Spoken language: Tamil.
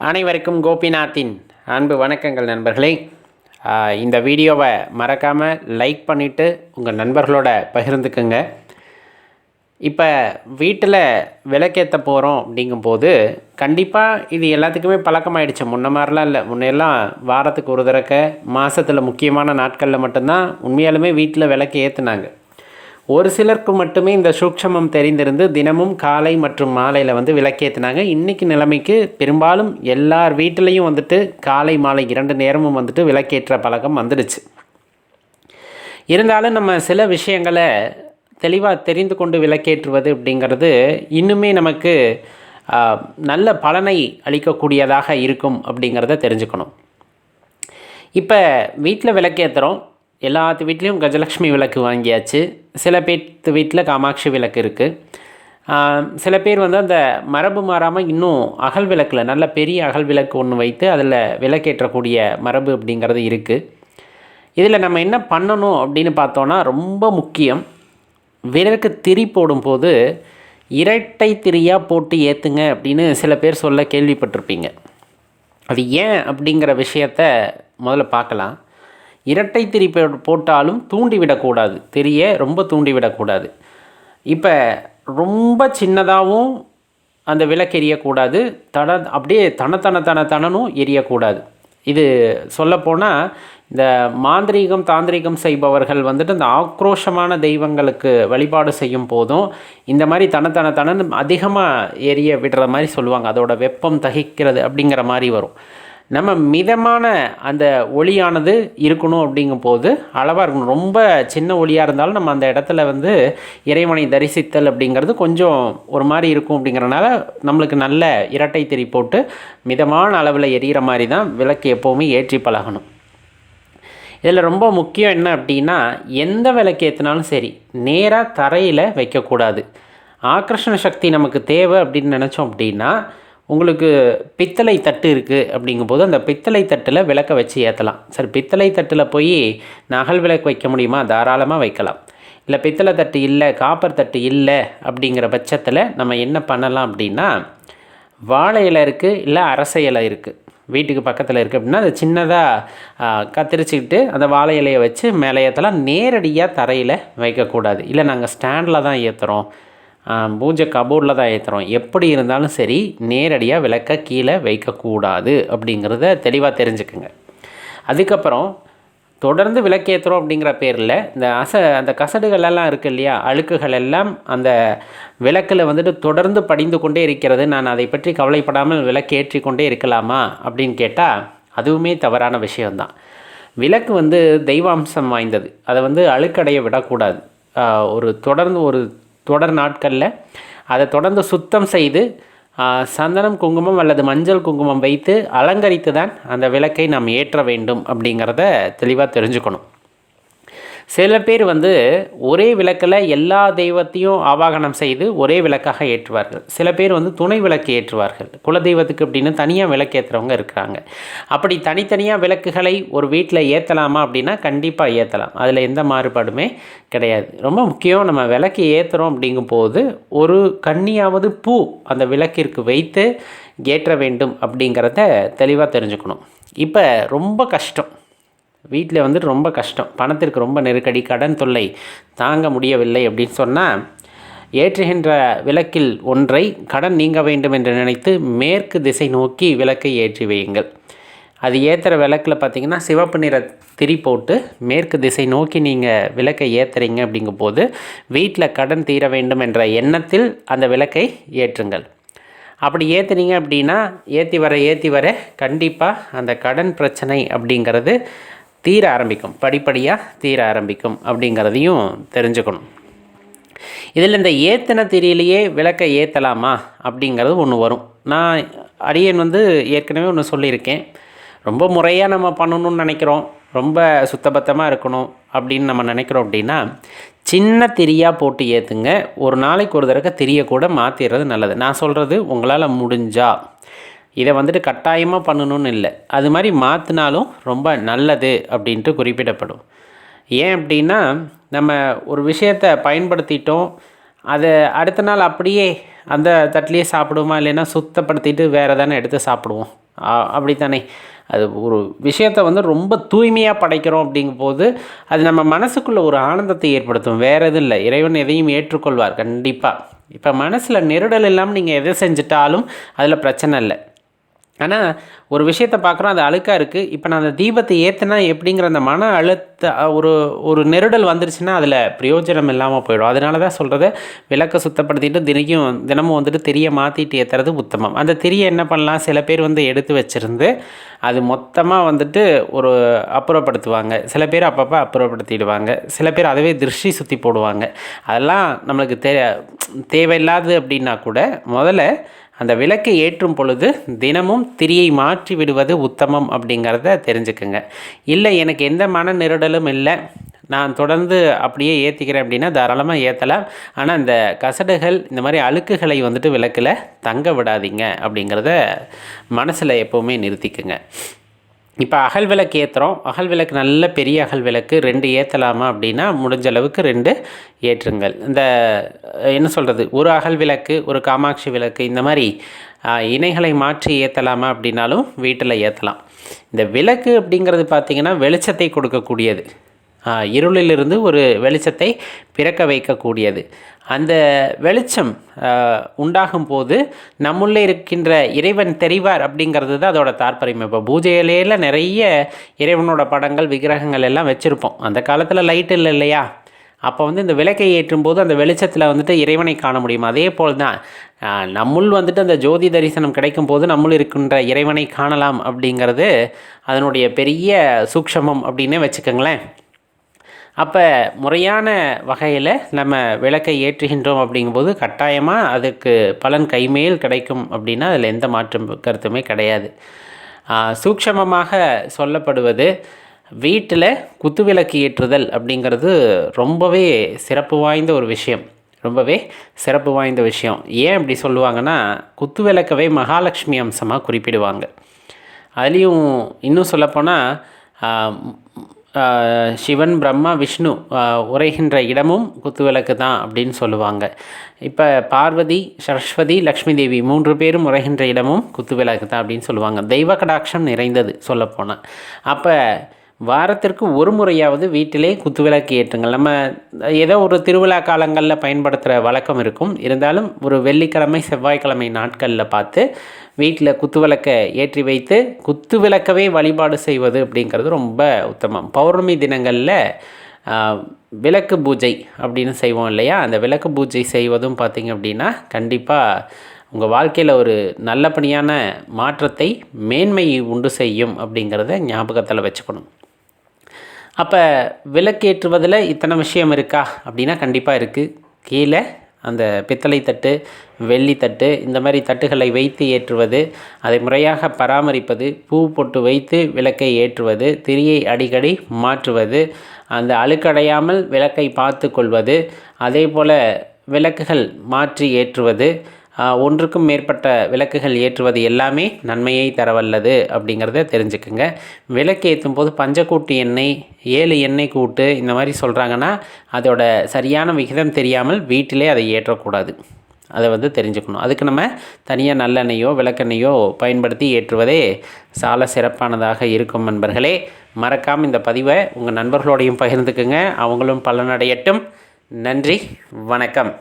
அனைவருக்கும் கோபிநாத்தின் அன்பு வணக்கங்கள் நண்பர்களே. இந்த வீடியோவை மறக்காமல் லைக் பண்ணிவிட்டு உங்கள் நண்பர்களோட பகிர்ந்துக்குங்க. இப்போ வீட்டில் விளக்கேற்ற போகிறோம் அப்படிங்கும்போது கண்டிப்பாக இது எல்லாத்துக்குமே பழக்கமாயிடுச்சு. முன்ன மாதிரிலாம் இல்லை. முன்னையெல்லாம் வாரத்துக்கு ஒரு தடவை, மாதத்தில் முக்கியமான நாட்களில் மட்டும்தான் உண்மையாலுமே வீட்டில் விளக்கு ஏற்றுனாங்க. ஒரு சிலருக்கு மட்டுமே இந்த சூட்சமம் தெரிந்திருந்து தினமும் காலை மற்றும் மாலையில் விளக்கேற்றினாங்க. இன்றைக்கி நிலைமைக்கு பெரும்பாலும் எல்லார் வீட்டிலையும் காலை மாலை 2 நேரமும் விளக்கேற்ற பழக்கம் வந்துடுச்சு. இருந்தாலும் நம்ம சில விஷயங்களை தெளிவாக தெரிந்து கொண்டு விளக்கேற்றுவது அப்படிங்கிறது இன்னுமே நமக்கு நல்ல பலனை அளிக்கக்கூடியதாக இருக்கும் அப்படிங்கிறத தெரிஞ்சுக்கணும். இப்போ வீட்டில் விளக்கேற்றுறோம். எல்லாத்து வீட்லேயும் கஜலக்ஷ்மி விளக்கு வாங்கியாச்சு. சில பேர் வீட்டில் காமாட்சி விளக்கு இருக்குது. சில பேர் அந்த மரபு மாறாமல் இன்னும் அகல் விளக்கில் நல்ல பெரிய அகல் விளக்கு ஒன்று வைத்து அதில் விளக்கேற்றக்கூடிய மரபு அப்படிங்கிறது இருக்குது. இதில் நம்ம என்ன பண்ணணும் அப்படின்னு பார்த்தோன்னா, ரொம்ப முக்கியம், விளக்கு திரி போடும்போது இரட்டை திரியாக போட்டு ஏற்றுங்க அப்படின்னு சில பேர் சொல்ல கேள்விப்பட்டிருப்பீங்க. அது ஏன் அப்படிங்கிற விஷயத்த முதல்ல பார்க்கலாம். இரட்டை திரி போட்டாலும் தூண்டிவிடக்கூடாது, திரியை ரொம்ப தூண்டிவிடக்கூடாது. இப்போ ரொம்ப சின்னதாகவும் அந்த விளக்கு எரியக்கூடாது, அப்படியே தனனும் எரியக்கூடாது. இது சொல்லப்போனால் இந்த மாந்திரீகம் தாந்திரிகம் செய்பவர்கள் அந்த ஆக்ரோஷமான தெய்வங்களுக்கு வழிபாடு செய்யும் போதும் இந்த மாதிரி தனன்னு அதிகமாக எரிய விடுற மாதிரி சொல்லுவாங்க. அதோட வெப்பம் தகிக்கிறது அப்படிங்கிற மாதிரி வரும். நம்ம மிதமான அந்த ஒளியானது இருக்கணும். அப்படிங்கும் போது அளவாக இருக்கணும். ரொம்ப சின்ன ஒளியாக இருந்தாலும் நம்ம அந்த இடத்துல இறைவனை தரிசித்தல் அப்படிங்கிறது கொஞ்சம் ஒரு மாதிரி இருக்கும். அப்படிங்கிறனால நம்மளுக்கு நல்ல இரட்டை திரி போட்டு மிதமான அளவில் எரியிற மாதிரி தான் விளக்கு எப்போவுமே ஏற்றி பழகணும். இதில் ரொம்ப முக்கியம் என்ன அப்படின்னா, எந்த விளக்கு ஏற்றினாலும் சரி நேராக தரையில் வைக்கக்கூடாது. ஆக்கர்ஷண சக்தி நமக்கு தேவை அப்படின்னு நினச்சோம் அப்படின்னா, உங்களுக்கு பித்தளை தட்டு இருக்குது அப்படிங்கும்போது அந்த பித்தளை தட்டில் விளக்க வச்சு ஏற்றலாம். சரி, பித்தளை தட்டில் போய் நகல் விளக்கு வைக்க முடியுமா? தாராளமாக வைக்கலாம். இல்லை பித்தளை தட்டு இல்லை, காப்பர் தட்டு இல்லை அப்படிங்கிற பட்சத்தில் நம்ம என்ன பண்ணலாம் அப்படின்னா, வாழை இலை இருக்குது, இல்லை அரச இலை இருக்குது, வீட்டுக்கு பக்கத்தில் இருக்குது அப்படின்னா அதை சின்னதாக கத்திரிச்சிக்கிட்டு அந்த வாழை இலையை வச்சு மேலே ஏற்றலாம். நேரடியாக தரையில் வைக்கக்கூடாது. இல்லை நாங்கள் ஸ்டாண்டில் தான் ஏற்றுறோம், பூஜை கபோர்டில் தான் ஏற்றுறோம், எப்படி இருந்தாலும் சரி நேரடியாக விளக்க கீழே வைக்கக்கூடாது அப்படிங்கிறத தெளிவாக தெரிஞ்சுக்குங்க. அதுக்கப்புறம் தொடர்ந்து விளக்கேற்றுறோம் அப்படிங்கிற பேரில் இந்த அந்த கசடுகளெல்லாம் இருக்குது இல்லையா, அழுக்குகள் எல்லாம் அந்த விளக்கில் தொடர்ந்து படிந்து கொண்டே இருக்கிறது. நான் அதை பற்றி கவலைப்படாமல் விளக்கேற்றி கொண்டே இருக்கலாமா அப்படின்னு கேட்டால் அதுவுமே தவறான விஷயம்தான். விளக்கு தெய்வாம்சம் வாய்ந்தது. அதை அழுக்கடைய விடக்கூடாது. தொடர் நாட்களில் அதை தொடர்ந்து சுத்தம் செய்து சந்தனம் குங்குமம் அல்லது மஞ்சள் குங்குமம் வைத்து அலங்கரித்து தான் அந்த விளக்கை நாம் ஏற்ற வேண்டும் அப்படிங்கிறத தெளிவாக தெரிஞ்சுக்கணும். சில பேர் ஒரே விளக்கில் எல்லா தெய்வத்தையும் ஆவாகனம் செய்து ஒரே விளக்காக ஏற்றுவார்கள். சில பேர் துணை விளக்கு ஏற்றுவார்கள். குலதெய்வத்துக்கு அப்படின்னு தனியாக விளக்கு ஏற்றுறவங்க இருக்கிறாங்க. அப்படி தனித்தனியாக விளக்குகளை ஒரு வீட்டில் ஏற்றலாமா அப்படின்னா கண்டிப்பாக ஏற்றலாம். அதில் எந்த மாறுபாடுமே கிடையாது. ரொம்ப முக்கியம், நம்ம விளக்கு ஏற்றுறோம் அப்படிங்கும்போது ஒரு கன்னியாவது பூ அந்த விளக்கிற்கு வைத்து ஏற்ற வேண்டும் அப்படிங்கிறத தெளிவாக தெரிஞ்சுக்கணும். இப்போ ரொம்ப கஷ்டம், வீட்டில் ரொம்ப கஷ்டம், பணத்திற்கு ரொம்ப நெருக்கடி, கடன் தொல்லை தாங்க முடியவில்லை அப்படின்னு சொன்னால், ஏற்றுகின்ற விளக்கில் ஒன்றை கடன் நீங்க வேண்டும் என்று நினைத்து மேற்கு திசை நோக்கி விளக்கை ஏற்றி வையுங்கள். அது ஏற்றுற விளக்கில் பார்த்திங்கன்னா சிவப்பு நிற திரி போட்டு மேற்கு திசை நோக்கி நீங்கள் விளக்கை ஏற்றுறீங்க அப்படிங்கும்போது வீட்டில் கடன் தீர வேண்டும் என்ற எண்ணத்தில் அந்த விளக்கை ஏற்றுங்கள். அப்படி ஏற்றுனீங்க அப்படின்னா ஏற்றி வர கண்டிப்பாக அந்த கடன் பிரச்சனை அப்படிங்கிறது தீர ஆரம்பிக்கும், படிப்படியாக தீர ஆரம்பிக்கும் அப்படிங்கிறதையும் தெரிஞ்சுக்கணும். இதில் இந்த ஏற்றின திரியிலேயே விளக்கை ஏற்றலாமா அப்படிங்கிறது ஒன்று வரும். நான் அடியேன் ஏற்கனவே ஒன்று சொல்லியிருக்கேன். ரொம்ப முறையாக நம்ம பண்ணணும்னு நினைக்கிறோம், ரொம்ப சுத்தபத்தமாக இருக்கணும் அப்படின்னு நம்ம நினைக்கிறோம் அப்படின்னா சின்ன திரியாக போட்டு ஏற்றுங்க. ஒரு நாளைக்கு ஒரு தடவை திரியை கூட மாற்றிடுறது நல்லது. நான் சொல்கிறது உங்களால் முடிஞ்சால், இதை கட்டாயமாக பண்ணணும்னு இல்லை, அது மாதிரி மாற்றினாலும் ரொம்ப நல்லது அப்படின்ட்டு குறிப்பிடப்படும். ஏன் அப்படின்னா, நம்ம ஒரு விஷயத்தை பயன்படுத்திட்டோம், அதை அடுத்த நாள் அப்படியே அந்த தட்டிலேயே சாப்பிடுவோமா, இல்லைன்னா சுத்தப்படுத்திட்டு வேறு தானே எடுத்து சாப்பிடுவோம். அப்படித்தானே? அது ஒரு விஷயத்தை வந்து ரொம்ப தூய்மையாக படைக்கிறோம் அப்படிங்கும்போது அது நம்ம மனசுக்குள்ளே ஒரு ஆனந்தத்தை ஏற்படுத்தும். வேறு எதுவும் இல்லை. இறைவன் எதையும் ஏற்றுக்கொள்வார் கண்டிப்பாக. இப்போ மனசில் நெருடல் இல்லாமல் நீங்கள் எதை செஞ்சிட்டாலும் அதில் பிரச்சனை இல்லை. ஆனால் ஒரு விஷயத்தை பார்க்குறோம், அது அழுக்காக இருக்குது. இப்போ நான் அந்த தீபத்தை ஏற்றினா எப்படிங்கிற அந்த மன அழுத்த ஒரு ஒரு நெருடல் வந்துருச்சுன்னா அதில் பிரயோஜனம் இல்லாமல் போயிடும். அதனால தான் சொல்கிறது, விளக்கை சுத்தப்படுத்திட்டு தினமும் வந்துட்டு திரியை மாற்றிட்டு ஏற்றுறது உத்தமம். அந்த திரியை என்ன பண்ணலாம், சில பேர் வந்து எடுத்து வச்சுருந்து அது மொத்தமாக வந்துட்டு ஒரு அப்புறப்படுத்துவாங்க. சில பேர் அப்பப்போ அப்புறப்படுத்திடுவாங்க. சில பேர் அதவே திருஷ்டி சுற்றி போடுவாங்க. அதெல்லாம் நம்மளுக்கு தேவையில்லாது அப்படின்னா கூட முதல்ல அந்த விளக்கை ஏற்றும் பொழுது தினமும் திரியை மாற்றி விடுவது உத்தமம் அப்படிங்கிறத தெரிஞ்சுக்குங்க. இல்லை எனக்கு எந்த மன நெருடலும் இல்லை, நான் தொடர்ந்து அப்படியே ஏற்றிக்கிறேன் அப்படின்னா தாராளமாக ஏற்றலாம். ஆனால் இந்த கசடுகள் இந்த மாதிரி அழுக்குகளை வந்துட்டு விளக்கில் தங்க விடாதீங்க அப்படிங்கிறத மனசில் எப்போவுமே நிறுத்திக்குங்க. இப்போ அகல் விளக்கு ஏற்றுறோம். அகல் விளக்கு நல்ல பெரிய அகல் விளக்கு 2 ஏற்றலாமா அப்படின்னா முடிஞ்ச அளவுக்கு 2 ஏற்றுங்கள். இந்த என்ன சொல்கிறது, ஒரு அகல் விளக்கு, ஒரு காமாட்சி விளக்கு, இந்த மாதிரி இணைகளை மாற்றி ஏற்றலாமா அப்படின்னாலும் வீட்டில் ஏற்றலாம். இந்த விளக்கு அப்படிங்கிறது பார்த்திங்கன்னா வெளிச்சத்தை கொடுக்கக்கூடியது. இருளிலிருந்து ஒரு வெளிச்சத்தை பிறக்க வைக்கக்கூடியது. அந்த வெளிச்சம் உண்டாகும் போது நம்முள்ளே இருக்கின்ற இறைவன் தெரிவார் அப்படிங்கிறது தான் அதோட தாற்பயம். இப்போ பூஜையிலேயே நிறைய இறைவனோட படங்கள் விக்கிரகங்கள் எல்லாம் வச்சுருப்போம். அந்த காலத்தில் லைட் இல்லை இல்லையா? அப்போ வந்து இந்த விளக்கை ஏற்றும் போது அந்த வெளிச்சத்தில் வந்துட்டு இறைவனை காண முடியும். அதே போல் தான் நம்முள் வந்துட்டு அந்த ஜோதி தரிசனம் கிடைக்கும் போது நம்முள் இருக்கின்ற இறைவனை காணலாம் அப்படிங்கிறது அதனுடைய பெரிய சூக்ஷமம் அப்படின்னே வச்சுக்கோங்களேன். அப்போ முறையான வகையில் நம்ம விளக்கை ஏற்றுகின்றோம் அப்படிங்கும்போது கட்டாயமாக அதுக்கு பலன் கைமேல் கிடைக்கும் அப்படின்னா அதில் எந்த மாற்று கருத்துமே கிடையாது. சூக்ஷமமாக சொல்லப்படுவது, வீட்டில் குத்துவிளக்கு ஏற்றுதல் அப்படிங்கிறது ரொம்பவே சிறப்பு வாய்ந்த ஒரு விஷயம். ரொம்பவே சிறப்பு வாய்ந்த விஷயம். ஏன் அப்படி சொல்லுவாங்கன்னா, குத்துவிளக்கவே மகாலட்சுமி அம்சமாக குறிப்பிடுவாங்க. அதுலேயும் இன்னும் சொல்லப்போனால் சிவன், பிரம்மா, விஷ்ணு உரைகின்ற இடமும் குத்துவிளக்கு தான் அப்படின்னு சொல்லுவாங்க. இப்போ பார்வதி, சரஸ்வதி, லக்ஷ்மி தேவி 3 பேரும் உரைகின்ற இடமும் குத்துவிளக்கு தான் அப்படின்னு சொல்லுவாங்க. தெய்வ கடாட்சம் நிறைந்தது சொல்லப்போனால். அப்போ வாரத்திற்கு ஒரு முறையாவது வீட்டிலே குத்துவிளக்கு ஏற்றுங்கள். நம்ம ஏதோ ஒரு திருவிழா காலங்களில் பயன்படுத்துகிற வழக்கம் இருக்கும். இருந்தாலும் ஒரு வெள்ளிக்கிழமை, செவ்வாய்க்கிழமை நாட்களில் பார்த்து வீட்டில் குத்துவிளக்கை ஏற்றி வைத்து குத்துவிளக்கவே வழிபாடு செய்வது அப்படிங்கிறது ரொம்ப உத்தமம். பௌர்ணமி தினங்களில் விளக்கு பூஜை அப்படின்னு செய்வோம் இல்லையா? அந்த விளக்கு பூஜை செய்வதும் பார்த்திங்க அப்படின்னா கண்டிப்பாக உங்கள் வாழ்க்கையில் ஒரு நல்லபடியான மாற்றத்தை, மேன்மை உண்டு செய்யும் அப்படிங்கிறத ஞாபகத்தில் வச்சுக்கணும். அப்போ விளக்கேற்றுவதில் இத்தனை விஷயம் இருக்கா அப்படின்னா கண்டிப்பாக இருக்குது. கீழே அந்த பித்தளை தட்டு, வெள்ளி தட்டு, இந்த மாதிரி தட்டுகளை வைத்து ஏற்றுவது, அதை முறையாக பராமரிப்பது, பூ பொட்டு வைத்து விளக்கை ஏற்றுவது, திரியை அடிக்கடி மாற்றுவது, அந்த அழுக்கடையாமல் விளக்கை பார்த்து கொள்வது, அதே போல் விளக்குகள் மாற்றி ஏற்றுவது, ஒன்றுக்கும் மேற்பட்ட விளக்குகள் ஏற்றுவது எல்லாமே நன்மையை தரவல்லது அப்படிங்கிறத தெரிஞ்சுக்குங்க. விளக்கு ஏற்றும் போது பஞ்சக்கூட்டு எண்ணெய், 7 எண்ணெய் கூட்டு இந்த மாதிரி சொல்கிறாங்கன்னா அதோட சரியான விகிதம் தெரியாமல் வீட்டிலே அதை ஏற்றக்கூடாது. அதை வந்து தெரிஞ்சுக்கணும். அதுக்கு நம்ம தனியாக நல்லெண்ணெயோ விளக்கெண்ணெயோ பயன்படுத்தி ஏற்றுவதே சால சிறப்பானதாக இருக்கும். நண்பர்களே, மறக்காமல் இந்த பதிவை உங்கள் நண்பர்களோடையும் பகிர்ந்துக்குங்க. அவங்களும் பலனடையட்டும். நன்றி, வணக்கம்.